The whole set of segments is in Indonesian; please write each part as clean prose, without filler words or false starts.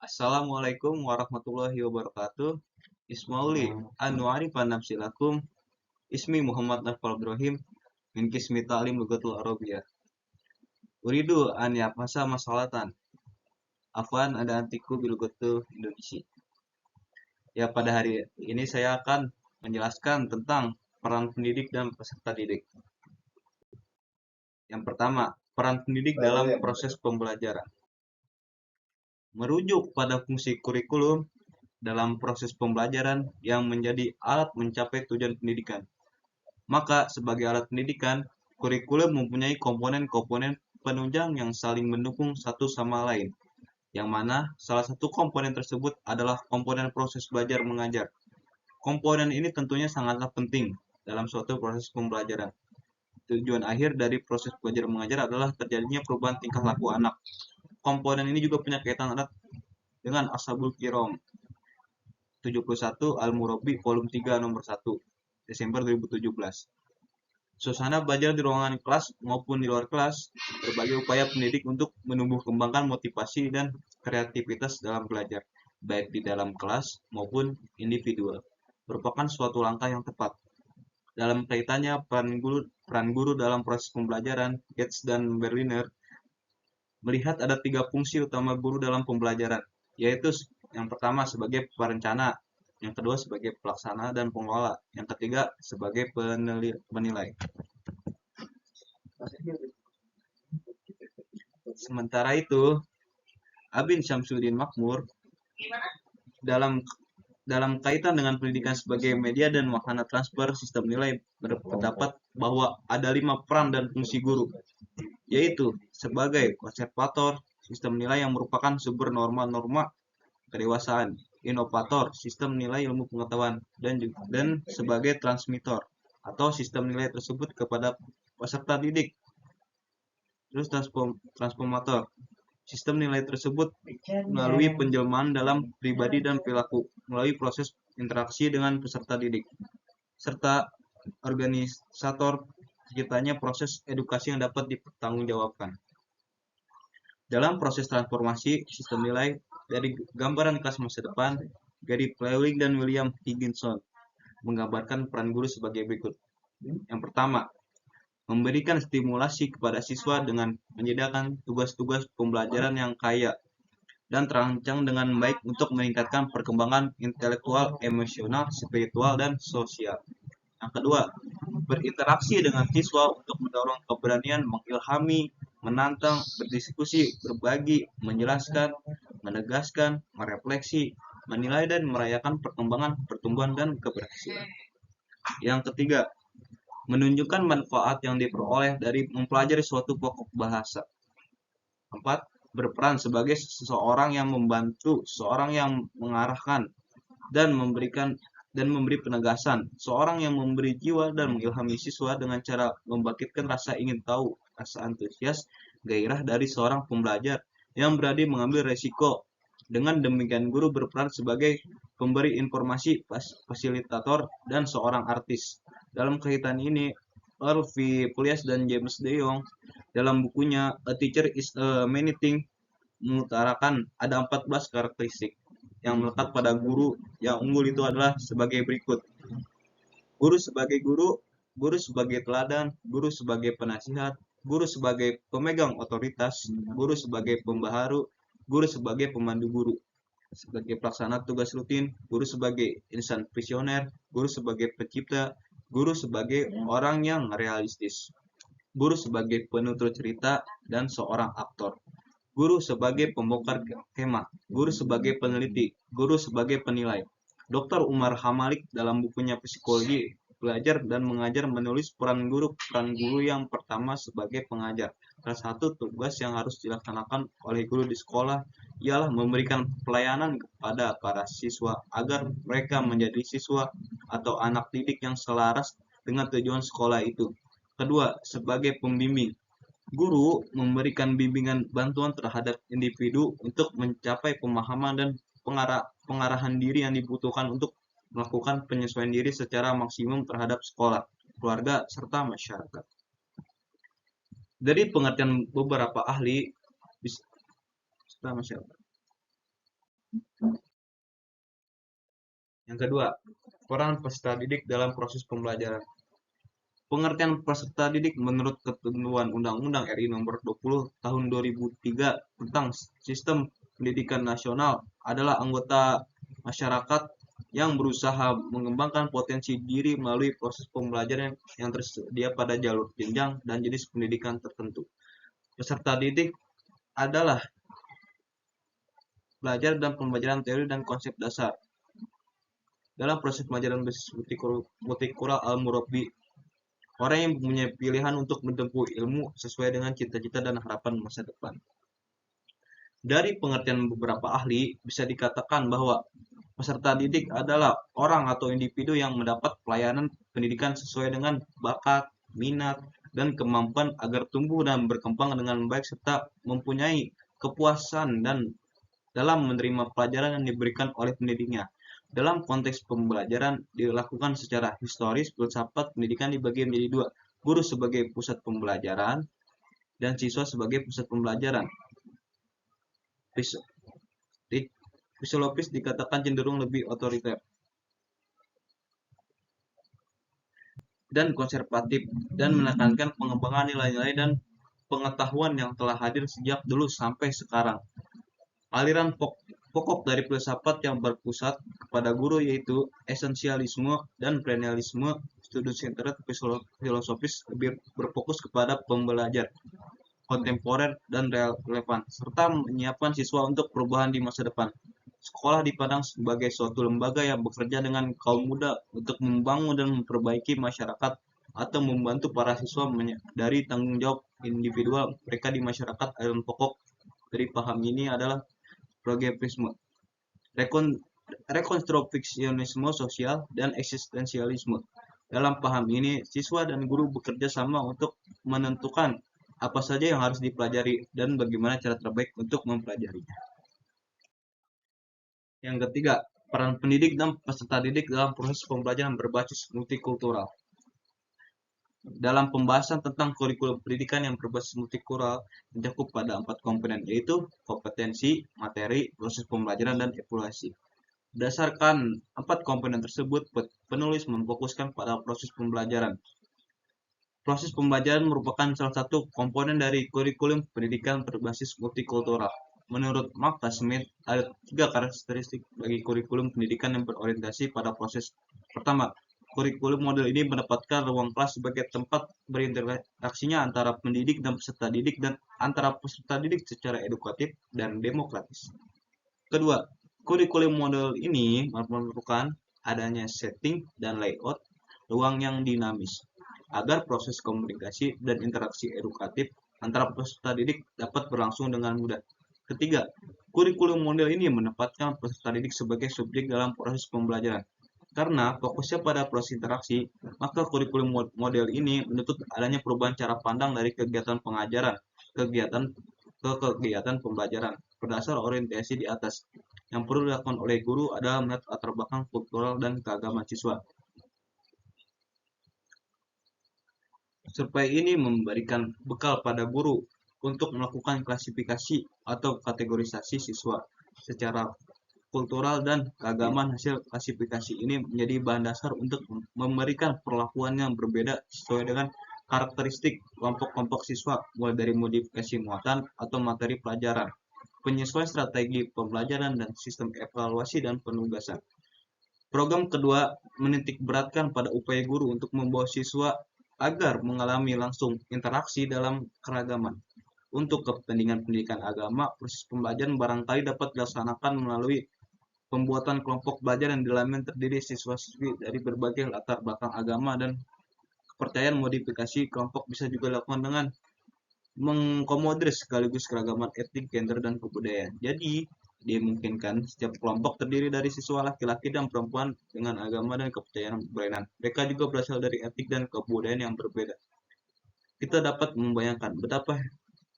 Assalamualaikum warahmatullahi wabarakatuh. Ismauli anu arifan nafsilakum. Ismi Muhammad Nafal Ibrahim min Kismi Ta'lim Lugatul Arabiyah. Uridu an yapasa masalatan. Afwan ada antiku bilugatul Indonesia. Ya, pada hari ini saya akan menjelaskan tentang peran pendidik dan peserta didik. Yang pertama, peran pendidik dalam proses pembelajaran. Merujuk pada fungsi kurikulum dalam proses pembelajaran yang menjadi alat mencapai tujuan pendidikan. Maka, sebagai alat pendidikan, kurikulum mempunyai komponen-komponen penunjang yang saling mendukung satu sama lain, yang mana salah satu komponen tersebut adalah komponen proses belajar mengajar. Komponen ini tentunya sangatlah penting dalam suatu proses pembelajaran. Tujuan akhir dari proses belajar mengajar adalah terjadinya perubahan tingkah laku anak. Komponen ini juga punya kaitan erat dengan Ashabul Kiram 71 Al-Murabi volume 3 nomor 1 Desember 2017. Suasana belajar di ruangan kelas maupun di luar kelas, berbagai upaya pendidik untuk menumbuh kembangkan motivasi dan kreativitas dalam belajar, baik di dalam kelas maupun individual, merupakan suatu langkah yang tepat. Dalam kaitannya peran guru dalam proses pembelajaran, Gates dan Berliner melihat ada 3 fungsi utama guru dalam pembelajaran, yaitu yang pertama sebagai perencana, yang kedua sebagai pelaksana dan pengelola, yang ketiga sebagai penilai. Sementara itu, Abin Syamsuddin Makmur dalam kaitan dengan pendidikan sebagai media dan wahana transfer sistem nilai berpendapat bahwa ada 5 peran dan fungsi guru, yaitu sebagai konservator sistem nilai yang merupakan sumber norma-norma kedewasaan, inovator sistem nilai ilmu pengetahuan, dan sebagai transmitor atau sistem nilai tersebut kepada peserta didik. Terus transformator sistem nilai tersebut melalui penjelmaan dalam pribadi dan perilaku melalui proses interaksi dengan peserta didik, serta organisator sekitarnya proses edukasi yang dapat dipertanggungjawabkan. Dalam proses transformasi sistem nilai dari gambaran kelas masa depan, Gary Plewling dan William Higginson menggambarkan peran guru sebagai berikut. Yang pertama, memberikan stimulasi kepada siswa dengan menyediakan tugas-tugas pembelajaran yang kaya dan terancang dengan baik untuk meningkatkan perkembangan intelektual, emosional, spiritual, dan sosial. Yang kedua, berinteraksi dengan siswa untuk mendorong keberanian mengilhami, menantang, berdiskusi, berbagi, menjelaskan, menegaskan, merefleksi, menilai, dan merayakan perkembangan, pertumbuhan, dan keberhasilan. Yang ketiga, menunjukkan manfaat yang diperoleh dari mempelajari suatu pokok bahasa. 4. Berperan sebagai seseorang yang membantu, seorang yang mengarahkan dan memberi penegasan, seorang yang memberi jiwa dan mengilhami siswa dengan cara membangkitkan rasa ingin tahu, rasa antusias, gairah dari seorang pembelajar yang berani mengambil resiko. Dengan demikian guru berperan sebagai pemberi informasi, fasilitator, dan seorang artis. Dalam kaitan ini, Earl V. Pulias dan James De Jong dalam bukunya A Teacher is a Many Things mengutarakan ada 14 karakteristik yang melekat pada guru yang unggul itu adalah sebagai berikut. Guru sebagai guru, guru sebagai teladan, guru sebagai penasihat, guru sebagai pemegang otoritas, guru sebagai pembaharu, guru sebagai pemandu guru, sebagai pelaksana tugas rutin, guru sebagai insan visioner, guru sebagai pencipta, guru sebagai orang yang realistis, guru sebagai penutur cerita dan seorang aktor, guru sebagai pembongkar kemah, guru sebagai peneliti, guru sebagai penilai. Dr. Umar Hamalik dalam bukunya Psikologi Belajar dan Mengajar menulis peran guru yang pertama sebagai pengajar. Salah satu tugas yang harus dilaksanakan oleh guru di sekolah ialah memberikan pelayanan kepada para siswa agar mereka menjadi siswa atau anak didik yang selaras dengan tujuan sekolah itu. Kedua, sebagai pembimbing. Guru memberikan bimbingan bantuan terhadap individu untuk mencapai pemahaman dan pengarahan diri yang dibutuhkan untuk melakukan penyesuaian diri secara maksimum terhadap sekolah, keluarga, serta masyarakat. Dari pengertian beberapa ahli, masyarakat. Yang kedua, peran peserta didik dalam proses pembelajaran. Pengertian peserta didik menurut ketentuan Undang-Undang RI Nomor 20 Tahun 2003 tentang Sistem Pendidikan Nasional adalah anggota masyarakat yang berusaha mengembangkan potensi diri melalui proses pembelajaran yang tersedia pada jalur jenjang dan jenis pendidikan tertentu. Peserta didik adalah belajar dan pembelajaran teori dan konsep dasar dalam proses pembelajaran basis multikultural al-murabbi. Orang yang punya pilihan untuk menempuh ilmu sesuai dengan cita-cita dan harapan masa depan. Dari pengertian beberapa ahli, bisa dikatakan bahwa peserta didik adalah orang atau individu yang mendapat pelayanan pendidikan sesuai dengan bakat, minat, dan kemampuan agar tumbuh dan berkembang dengan baik serta mempunyai kepuasan dan dalam menerima pelajaran yang diberikan oleh pendidiknya. Dalam konteks pembelajaran dilakukan secara historis, filsafat pendidikan dibagi menjadi dua, guru sebagai pusat pembelajaran dan siswa sebagai pusat pembelajaran. Fisiologis dikatakan cenderung lebih otoriter dan konservatif dan menekankan pengembangan nilai-nilai dan pengetahuan yang telah hadir sejak dulu sampai sekarang. Aliran pokok dari filsafat yang berpusat kepada guru yaitu esensialisme dan perennialisme. Studi centered filosofis lebih berfokus kepada pembelajar kontemporer dan relevan serta menyiapkan siswa untuk perubahan di masa depan. Sekolah dipandang sebagai suatu lembaga yang bekerja dengan kaum muda untuk membangun dan memperbaiki masyarakat atau membantu para siswa menyadari tanggung jawab individual mereka di masyarakat. Aliran pokok dari paham ini adalah progresivisme, rekonstruksionisme sosial, dan eksistensialisme. Dalam paham ini, siswa dan guru bekerja sama untuk menentukan apa saja yang harus dipelajari dan bagaimana cara terbaik untuk mempelajarinya. Yang ketiga, peran pendidik dan peserta didik dalam proses pembelajaran berbasis multikultural. Dalam pembahasan tentang kurikulum pendidikan yang berbasis multikultural mencakup pada 4 komponen, yaitu kompetensi, materi, proses pembelajaran, dan evaluasi. Berdasarkan 4 komponen tersebut, penulis memfokuskan pada proses pembelajaran. Proses pembelajaran merupakan salah satu komponen dari kurikulum pendidikan berbasis multikultural. Menurut Martha Smith, ada 3 karakteristik bagi kurikulum pendidikan yang berorientasi pada proses. Pertama, kurikulum model ini mendapatkan ruang kelas sebagai tempat berinteraksinya antara pendidik dan peserta didik dan antara peserta didik secara edukatif dan demokratis. Kedua, kurikulum model ini memerlukan adanya setting dan layout ruang yang dinamis agar proses komunikasi dan interaksi edukatif antara peserta didik dapat berlangsung dengan mudah. Ketiga, kurikulum model ini menempatkan peserta didik sebagai subjek dalam proses pembelajaran. Karena fokusnya pada proses interaksi, maka kurikulum model ini menuntut adanya perubahan cara pandang dari kegiatan pengajaran ke kegiatan pembelajaran berdasar orientasi di atas. Yang perlu dilakukan oleh guru adalah melihat latar belakang kultural dan keagamaan siswa. Supaya ini memberikan bekal pada guru untuk melakukan klasifikasi atau kategorisasi siswa secara kultural dan keagamaan. Hasil klasifikasi ini menjadi bahan dasar untuk memberikan perlakuan yang berbeda sesuai dengan karakteristik kelompok-kelompok siswa, mulai dari modifikasi muatan atau materi pelajaran, penyesuaian strategi pembelajaran, dan sistem evaluasi dan penugasan. Program kedua menitik beratkan pada upaya guru untuk membawa siswa agar mengalami langsung interaksi dalam keragaman. Untuk kepentingan pendidikan agama, proses pembelajaran barangkali dapat dilaksanakan melalui pembuatan kelompok belajar yang dalamnya terdiri siswa-siswi dari berbagai latar belakang agama dan kepercayaan. Modifikasi kelompok bisa juga dilakukan dengan mengakomodir sekaligus keragaman etik, gender, dan kebudayaan. Jadi, dimungkinkan setiap kelompok terdiri dari siswa laki-laki dan perempuan dengan agama dan kepercayaan berbeda. Mereka juga berasal dari etik dan kebudayaan yang berbeda. Kita dapat membayangkan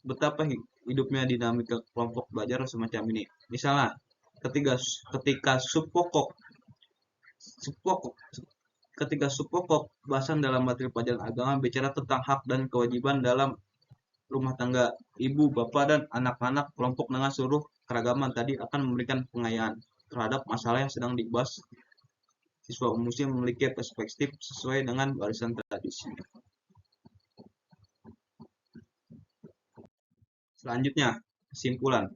betapa hidupnya dinamika kelompok belajar semacam ini. Misalnya, ketika subpokok bahasan dalam materi pelajaran agama bicara tentang hak dan kewajiban dalam rumah tangga, ibu, bapak, dan anak-anak, kelompok dengan seluruh keragaman tadi akan memberikan pengayaan terhadap masalah yang sedang dibahas siswa umumnya memiliki perspektif sesuai dengan warisan tradisi. Selanjutnya, kesimpulan.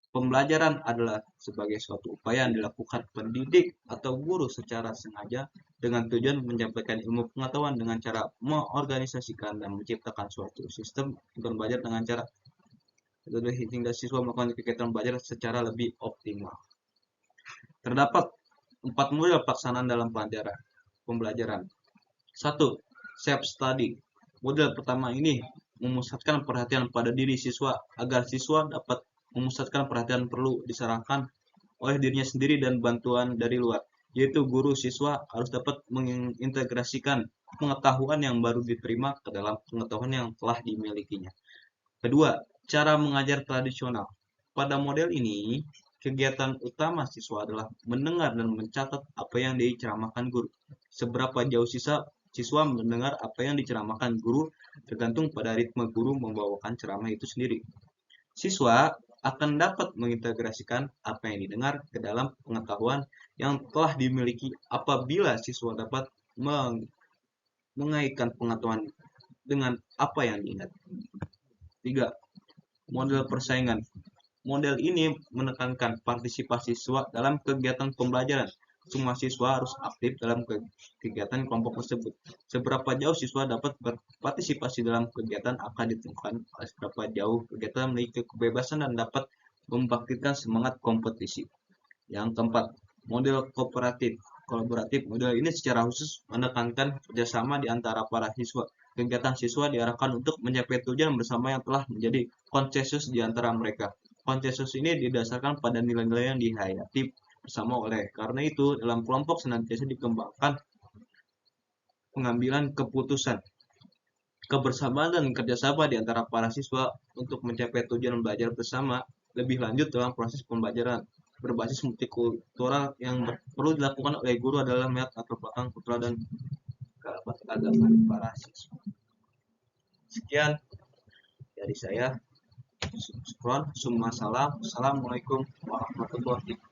Pembelajaran adalah sebagai suatu upaya yang dilakukan pendidik atau guru secara sengaja dengan tujuan menyampaikan ilmu pengetahuan dengan cara mengorganisasikan dan menciptakan suatu sistem untuk belajar dengan cara hingga siswa melakukan kegiatan belajar secara lebih optimal. Terdapat 4 model pelaksanaan dalam pembelajaran. 1. Self-study. Model pertama ini memusatkan perhatian pada diri siswa agar siswa dapat memusatkan perhatian perlu disarankan oleh dirinya sendiri dan bantuan dari luar, yaitu guru siswa harus dapat mengintegrasikan pengetahuan yang baru diterima ke dalam pengetahuan yang telah dimilikinya. Kedua, cara mengajar tradisional. Pada model ini, kegiatan utama siswa adalah mendengar dan mencatat apa yang diceramahkan guru. Seberapa jauh siswa mendengar apa yang diceramahkan guru tergantung pada ritme guru membawakan ceramah itu sendiri. Siswa akan dapat mengintegrasikan apa yang didengar ke dalam pengetahuan yang telah dimiliki apabila siswa dapat mengaitkan pengetahuan dengan apa yang diingat. 3. Model persaingan. Model ini menekankan partisipasi siswa dalam kegiatan pembelajaran. Semua siswa harus aktif dalam kegiatan kelompok tersebut. Seberapa jauh siswa dapat berpartisipasi dalam kegiatan akan ditentukan oleh seberapa jauh kegiatan memiliki kebebasan dan dapat membangkitkan semangat kompetisi. Yang keempat, model kolaboratif. Model ini secara khusus menekankan kerjasama di antara para siswa. Kegiatan siswa diarahkan untuk mencapai tujuan bersama yang telah menjadi konsensus di antara mereka. Konsensus ini didasarkan pada nilai-nilai yang dihayati bersama oleh. Karena itu, dalam kelompok senantiasa dikembangkan pengambilan keputusan, kebersamaan dan kerjasama di antara para siswa untuk mencapai tujuan belajar bersama. Lebih lanjut dalam proses pembelajaran berbasis multikultural yang perlu dilakukan oleh guru adalah melihat latar belakang kultural dan keagamaan para siswa. Sekian dari saya. Assalamualaikum warahmatullahi wabarakatuh.